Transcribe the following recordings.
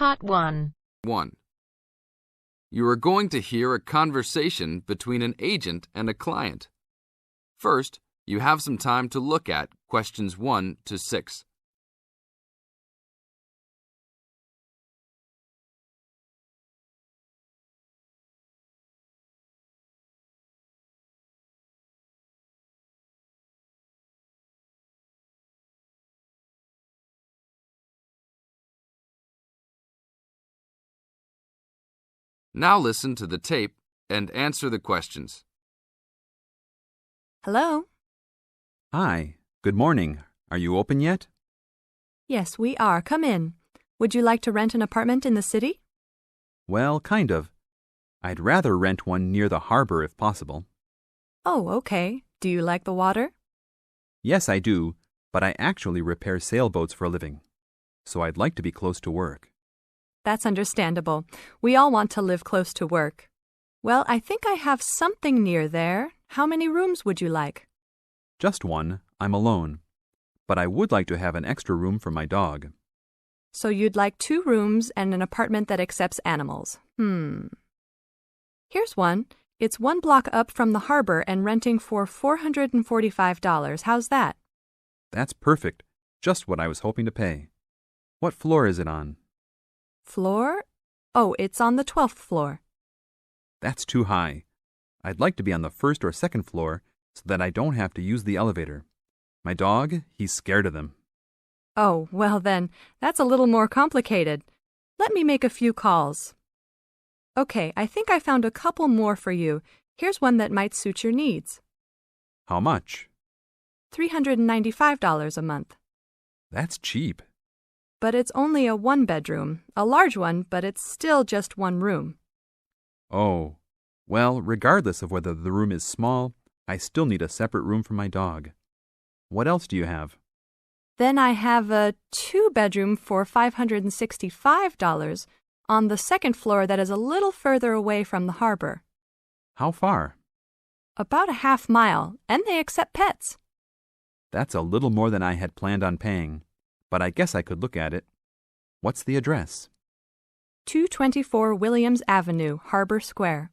Part 1. 1. You are going to hear a conversation between an agent and a client. First, you have some time to look at questions 1 to 6. Now listen to the tape and answer the questions. Hello? Hi, good morning. Are you open yet? Yes, we are. Come in. Would you like to rent an apartment in the city? Well, kind of. I'd rather rent one near the harbor if possible. Oh, okay. Do you like the water? Yes, I do, but I actually repair sailboats for a living, so I'd like to be close to work. That's understandable. We all want to live close to work. Well, I think I have something near there. How many rooms would you like? Just one. I'm alone. But I would like to have an extra room for my dog. So you'd like 2 rooms and an apartment that accepts animals. Here's one. It's 1 block up from the harbor and renting for $445. How's that? That's perfect. Just what I was hoping to pay. What floor is it on? Floor? Oh, it's on the 12th floor. That's too high. I'd like to be on the 1st or 2nd floor so that I don't have to use the elevator. My dog, he's scared of them. Oh, well then, that's a little more complicated. Let me make a few calls. Okay, I think I found a couple more for you. Here's one that might suit your needs. How much? $395 a month. That's cheap. But it's only a 1-bedroom, a large one, but it's still just 1 room. Oh, well, regardless of whether the room is small, I still need a separate room for my dog. What else do you have? Then I have a 2-bedroom for $565 on the 2nd floor that is a little further away from the harbor. How far? About a half mile, and they accept pets. That's a little more than I had planned on paying, but I guess I could look at it. What's the address? 224 Williams Avenue, Harbor Square.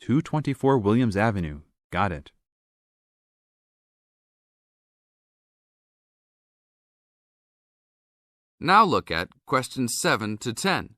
224 Williams Avenue. Got it. Now look at questions 7 to 10.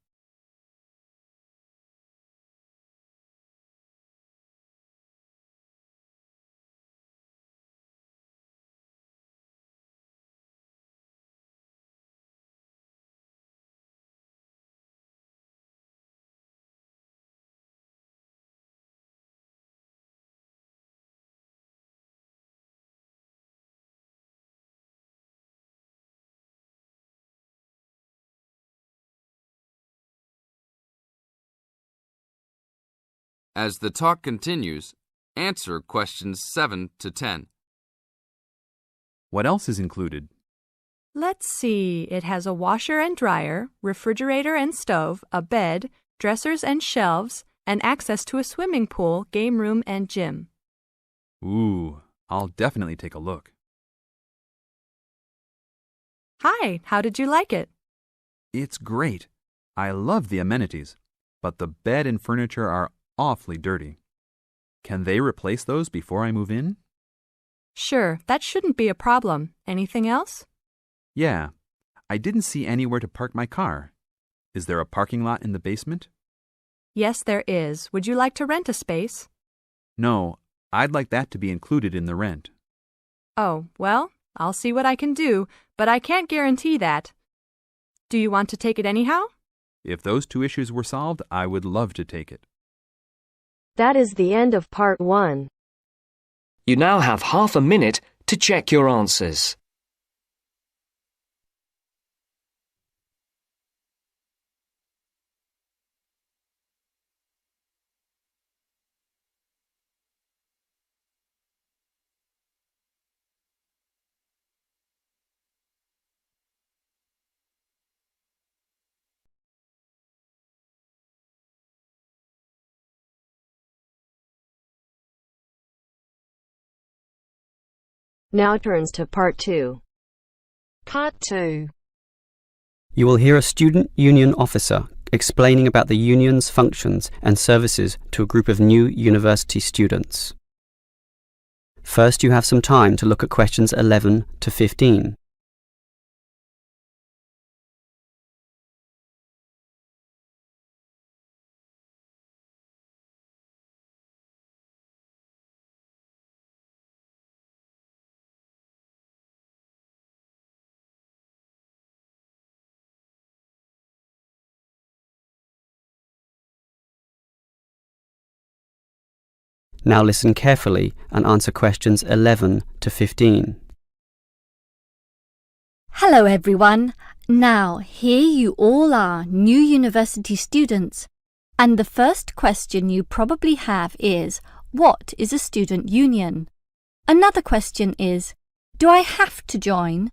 As the talk continues, answer questions 7 to 10. What else is included? Let's see, it has a washer and dryer, refrigerator and stove, a bed, dressers and shelves, and access to a swimming pool, game room, and gym. Ooh, I'll definitely take a look. Hi, how did you like it? It's great. I love the amenities, but the bed and furniture are awfully dirty. Can they replace those before I move in? Sure, that shouldn't be a problem. Anything else? Yeah. I didn't see anywhere to park my car. Is there a parking lot in the basement? Yes, there is. Would you like to rent a space? No, I'd like that to be included in the rent. Oh, well, I'll see what I can do, but I can't guarantee that. Do you want to take it anyhow? If those 2 issues were solved, I would love to take it. That is the end of Part 1. You now have half a minute to check your answers. Now turns to Part 2. Part 2. You will hear a student union officer explaining about the union's functions and services to a group of new university students. First, you have some time to look at questions 11 to 15. Now listen carefully and answer questions 11 to 15. Hello everyone. Now, here you all are, new university students. And the first question you probably have is, what is a student union? Another question is, do I have to join?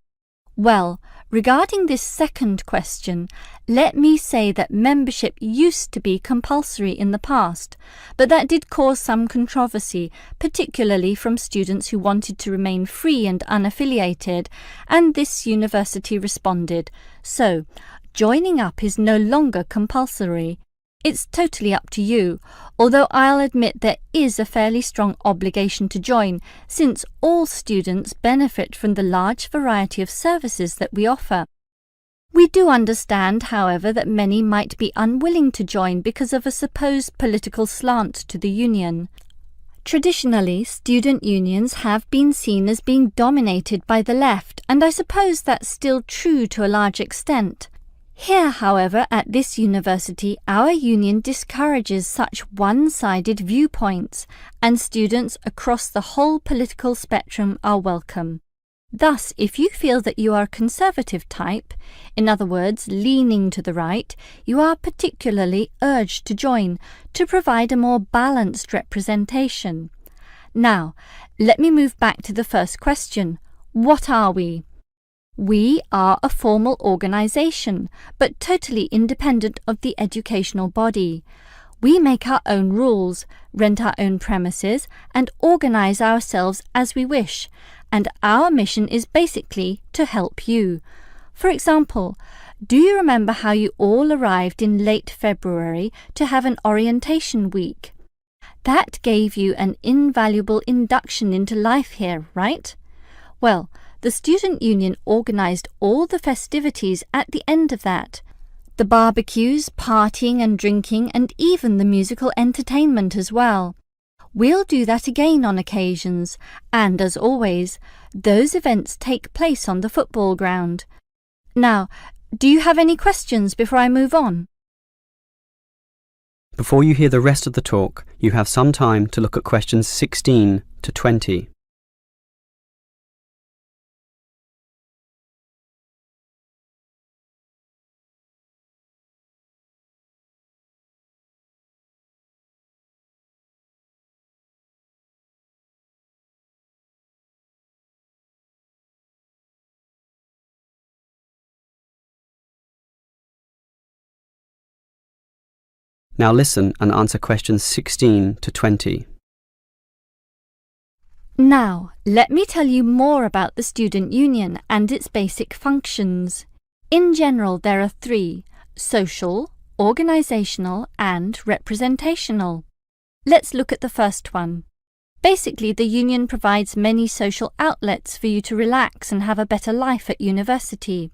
Well, regarding this second question, let me say that membership used to be compulsory in the past, but that did cause some controversy, particularly from students who wanted to remain free and unaffiliated, and this university responded. So, joining up is no longer compulsory. It's totally up to you, although I'll admit there is a fairly strong obligation to join, since all students benefit from the large variety of services that we offer. We do understand, however, that many might be unwilling to join because of a supposed political slant to the union. Traditionally, student unions have been seen as being dominated by the left, and I suppose that's still true to a large extent. Here, however, at this university, our union discourages such one-sided viewpoints, and students across the whole political spectrum are welcome. Thus, if you feel that you are a conservative type, in other words, leaning to the right, you are particularly urged to join, to provide a more balanced representation. Now, let me move back to the first question. What are we? We are a formal organisation, but totally independent of the educational body. We make our own rules, rent our own premises, and organise ourselves as we wish, and our mission is basically to help you. For example, do you remember how you all arrived in late February to have an orientation week? That gave you an invaluable induction into life here, right? Well, the student union organised all the festivities at the end of that. The barbecues, partying and drinking, and even the musical entertainment as well. We'll do that again on occasions, and as always, those events take place on the football ground. Now, do you have any questions before I move on? Before you hear the rest of the talk, you have some time to look at questions 16 to 20. Now listen and answer questions 16 to 20. Now, let me tell you more about the student union and its basic functions. In general, there are three: social, organisational, and representational. Let's look at the first one. Basically, the union provides many social outlets for you to relax and have a better life at university.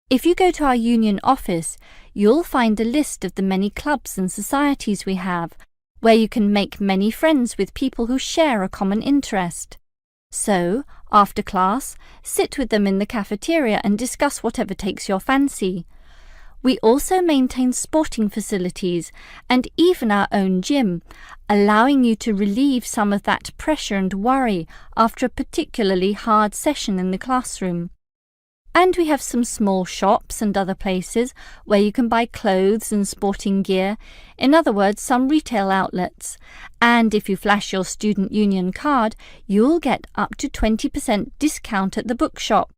If you go to our union office, you'll find a list of the many clubs and societies we have, where you can make many friends with people who share a common interest. So, after class, sit with them in the cafeteria and discuss whatever takes your fancy. We also maintain sporting facilities and even our own gym, allowing you to relieve some of that pressure and worry after a particularly hard session in the classroom. And we have some small shops and other places where you can buy clothes and sporting gear, in other words, some retail outlets. And if you flash your student union card, you'll get up to 20% discount at the bookshop.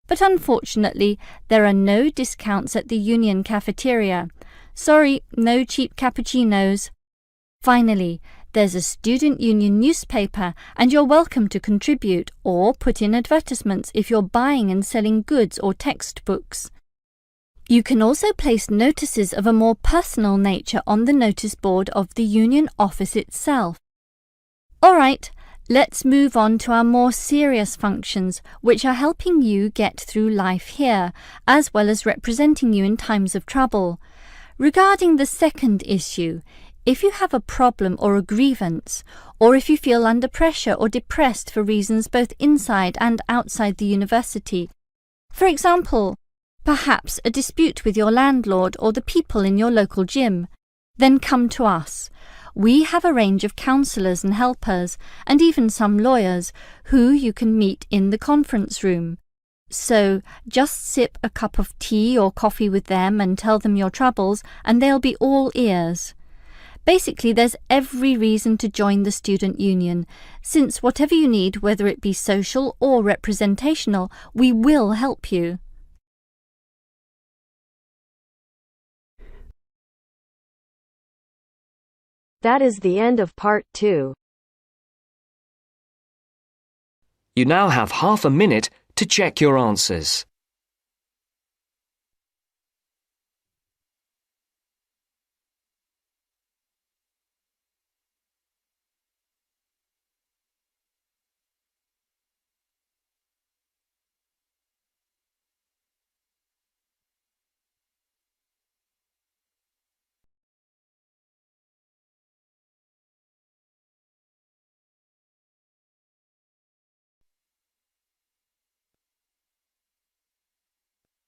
But unfortunately, there are no discounts at the union cafeteria. Sorry, no cheap cappuccinos. Finally, there's a student union newspaper, and you're welcome to contribute or put in advertisements if you're buying and selling goods or textbooks. You can also place notices of a more personal nature on the notice board of the union office itself. Alright, let's move on to our more serious functions, which are helping you get through life here, as well as representing you in times of trouble. Regarding the second issue, if you have a problem or a grievance, or if you feel under pressure or depressed for reasons both inside and outside the university, for example, perhaps a dispute with your landlord or the people in your local gym, then come to us. We have a range of counsellors and helpers, and even some lawyers, who you can meet in the conference room. So just sip a cup of tea or coffee with them and tell them your troubles, and they'll be all ears. Basically, there's every reason to join the student union, since whatever you need, whether it be social or representational, we will help you. That is the end of part 2. You now have half a minute to check your answers.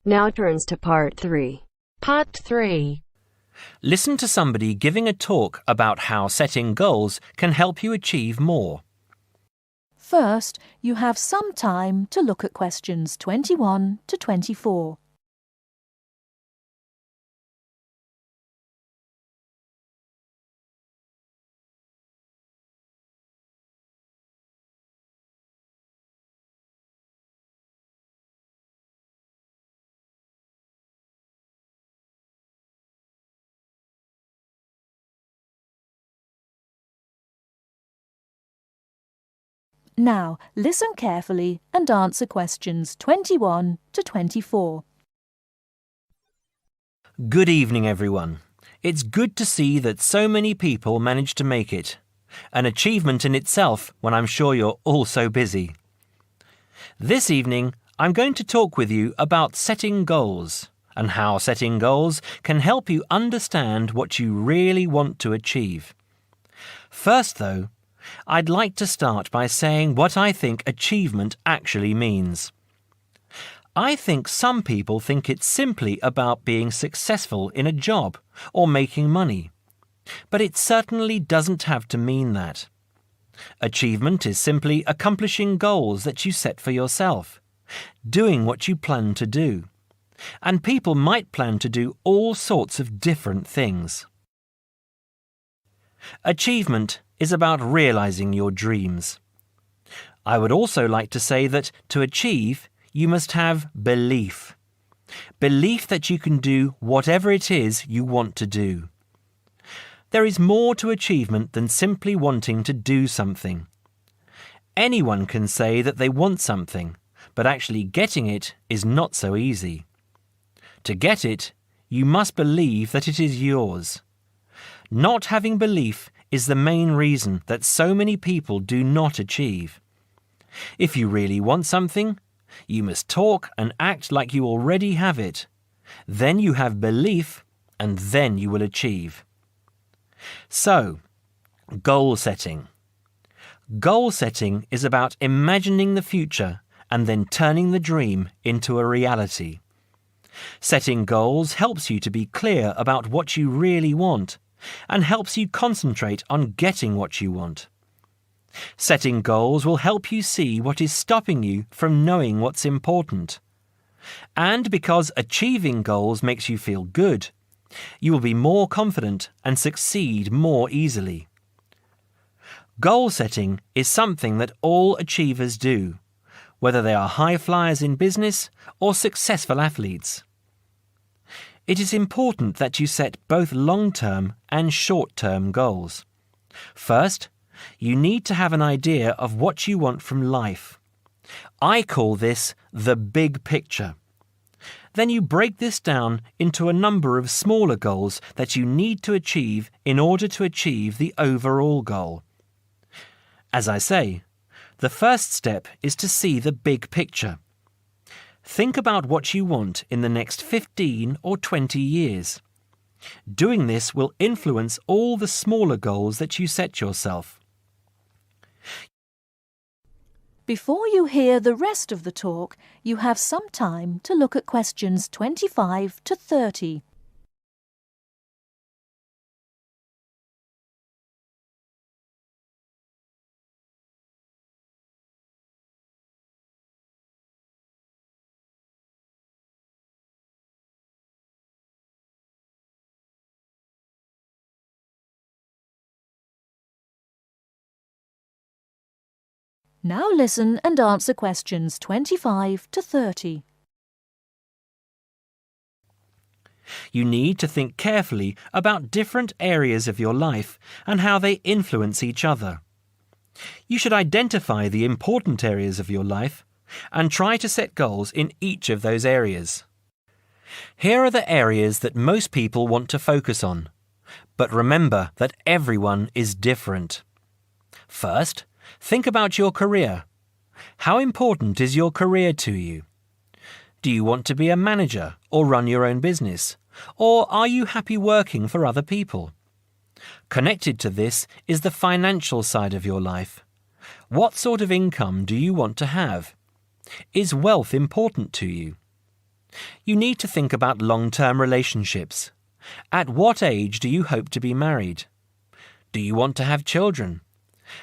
Now turns to part 3. Part 3. Listen to somebody giving a talk about how setting goals can help you achieve more. First, you have some time to look at questions 21 to 24. Now, listen carefully and answer questions 21 to 24. Good evening, everyone. It's good to see that so many people managed to make it. An achievement in itself when I'm sure you're all so busy. This evening, I'm going to talk with you about setting goals and how setting goals can help you understand what you really want to achieve. First, though, I'd like to start by saying what I think achievement actually means. I think some people think it's simply about being successful in a job or making money, but it certainly doesn't have to mean that. Achievement is simply accomplishing goals that you set for yourself, doing what you plan to do, and people might plan to do all sorts of different things. Achievement is about realizing your dreams. I would also like to say that to achieve, you must have belief. Belief that you can do whatever it is you want to do. There is more to achievement than simply wanting to do something. Anyone can say that they want something, but actually getting it is not so easy. To get it, you must believe that it is yours. Not having belief is the main reason that so many people do not achieve. If you really want something, you must talk and act like you already have it. Then you have belief, and then you will achieve. So, goal setting. Goal setting is about imagining the future and then turning the dream into a reality. Setting goals helps you to be clear about what you really want and helps you concentrate on getting what you want. Setting goals will help you see what is stopping you from knowing what's important. And because achieving goals makes you feel good, you will be more confident and succeed more easily. Goal setting is something that all achievers do, whether they are high flyers in business or successful athletes. It is important that you set both long-term and short-term goals. First, you need to have an idea of what you want from life. I call this the big picture. Then you break this down into a number of smaller goals that you need to achieve in order to achieve the overall goal. As I say, the first step is to see the big picture. Think about what you want in the next 15 or 20 years. Doing this will influence all the smaller goals that you set yourself. Before you hear the rest of the talk, you have some time to look at questions 25 to 30. Now listen and answer questions 25 to 30. You need to think carefully about different areas of your life and how they influence each other. You should identify the important areas of your life and try to set goals in each of those areas. Here are the areas that most people want to focus on, but remember that everyone is different. First, think about your career. How important is your career to you? Do you want to be a manager or run your own business? Or are you happy working for other people? Connected to this is the financial side of your life. What sort of income do you want to have? Is wealth important to you? You need to think about long-term relationships. At what age do you hope to be married? Do you want to have children?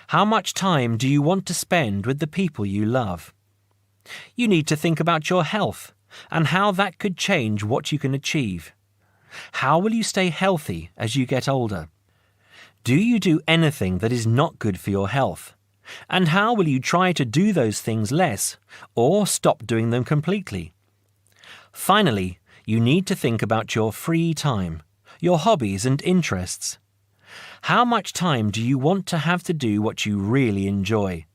How much time do you want to spend with the people you love? You need to think about your health and how that could change what you can achieve. How will you stay healthy as you get older? Do you do anything that is not good for your health? And how will you try to do those things less or stop doing them completely? Finally, you need to think about your free time, your hobbies and interests. How much time do you want to have to do what you really enjoy?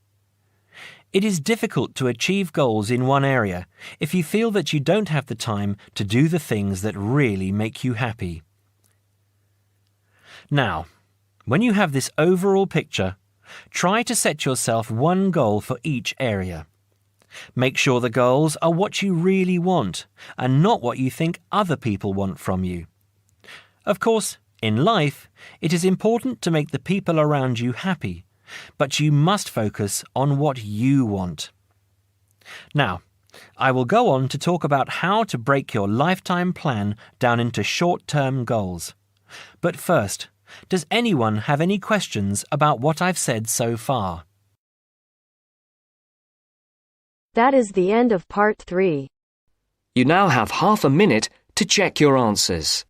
It is difficult to achieve goals in one area if you feel that you don't have the time to do the things that really make you happy. Now, when you have this overall picture, try to set yourself one goal for each area. Make sure the goals are what you really want and not what you think other people want from you. Of course, in life, it is important to make the people around you happy, but you must focus on what you want. Now, I will go on to talk about how to break your lifetime plan down into short-term goals. But first, does anyone have any questions about what I've said so far? That is the end of part 3. You now have half a minute to check your answers.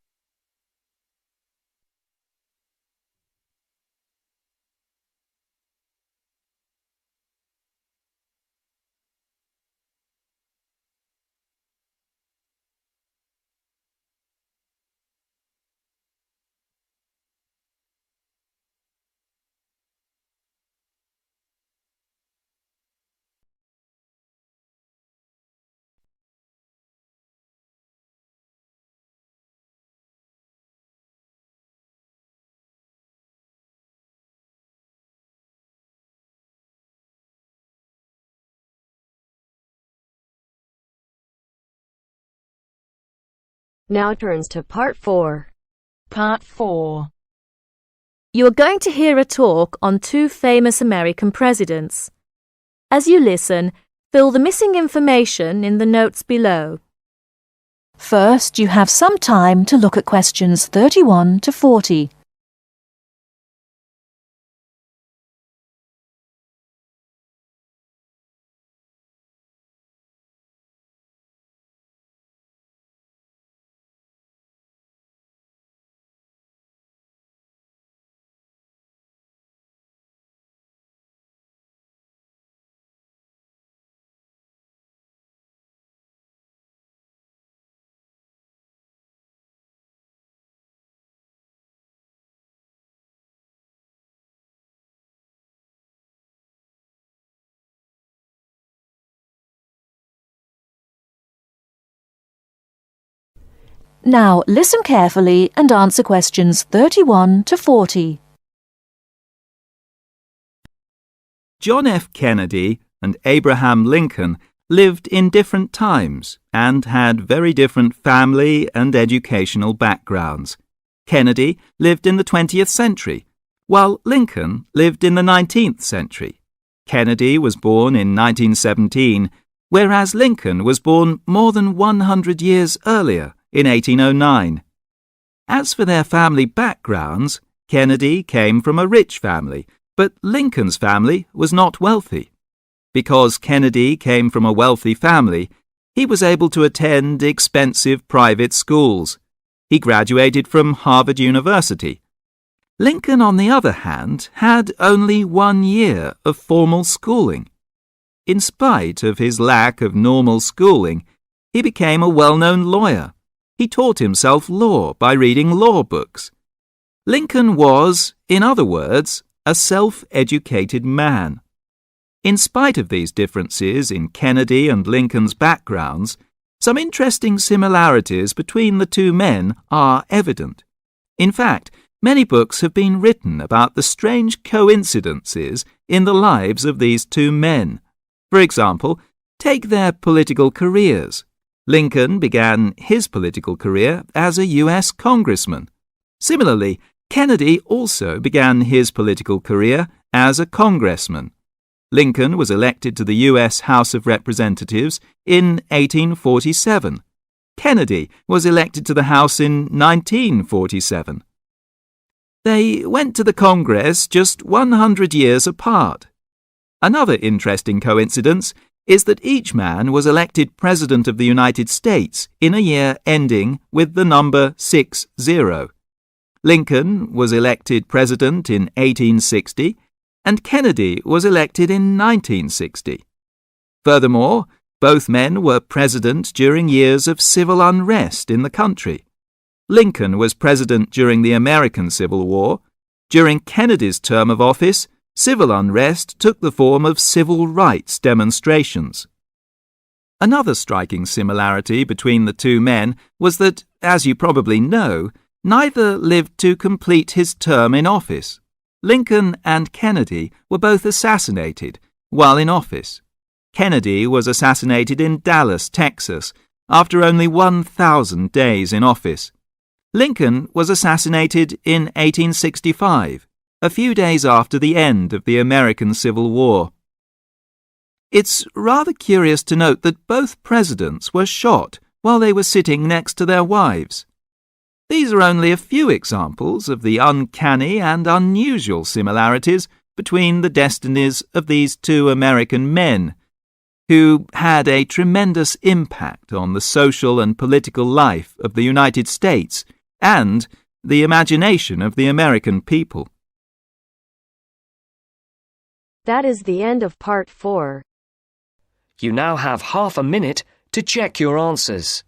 Now turns to part 4. Part 4. You are going to hear a talk on 2 famous American presidents. As you listen, fill the missing information in the notes below. First, you have some time to look at questions 31 to 40. Now listen carefully and answer questions 31 to 40. John F. Kennedy and Abraham Lincoln lived in different times and had very different family and educational backgrounds. Kennedy lived in the 20th century, while Lincoln lived in the 19th century. Kennedy was born in 1917, whereas Lincoln was born more than 100 years earlier, in 1809. As for their family backgrounds, Kennedy came from a rich family, but Lincoln's family was not wealthy. Because Kennedy came from a wealthy family, he was able to attend expensive private schools. He graduated from Harvard University. Lincoln, on the other hand, had only 1 year of formal schooling. In spite of his lack of normal schooling, he became a well-known lawyer. He taught himself law by reading law books. Lincoln was, in other words, a self-educated man. In spite of these differences in Kennedy and Lincoln's backgrounds, some interesting similarities between the two men are evident. In fact, many books have been written about the strange coincidences in the lives of these two men. For example, take their political careers. Lincoln began his political career as a U.S. congressman. Similarly, Kennedy also began his political career as a congressman. Lincoln was elected to the U.S. House of Representatives in 1847. Kennedy was elected to the House in 1947. They went to the Congress just 100 years apart. Another interesting coincidence is that each man was elected President of the United States in a year ending with the number 60. Lincoln was elected President in 1860, and Kennedy was elected in 1960. Furthermore, both men were president during years of civil unrest in the country. Lincoln was president during the American Civil War. During Kennedy's term of office, civil unrest took the form of civil rights demonstrations. Another striking similarity between the two men was that, as you probably know, neither lived to complete his term in office. Lincoln and Kennedy were both assassinated while in office. Kennedy was assassinated in Dallas, Texas, after only 1,000 days in office. Lincoln was assassinated in 1865, a few days after the end of the American Civil War. It's rather curious to note that both presidents were shot while they were sitting next to their wives. These are only a few examples of the uncanny and unusual similarities between the destinies of these two American men, who had a tremendous impact on the social and political life of the United States and the imagination of the American people. That is the end of part 4. You now have half a minute to check your answers.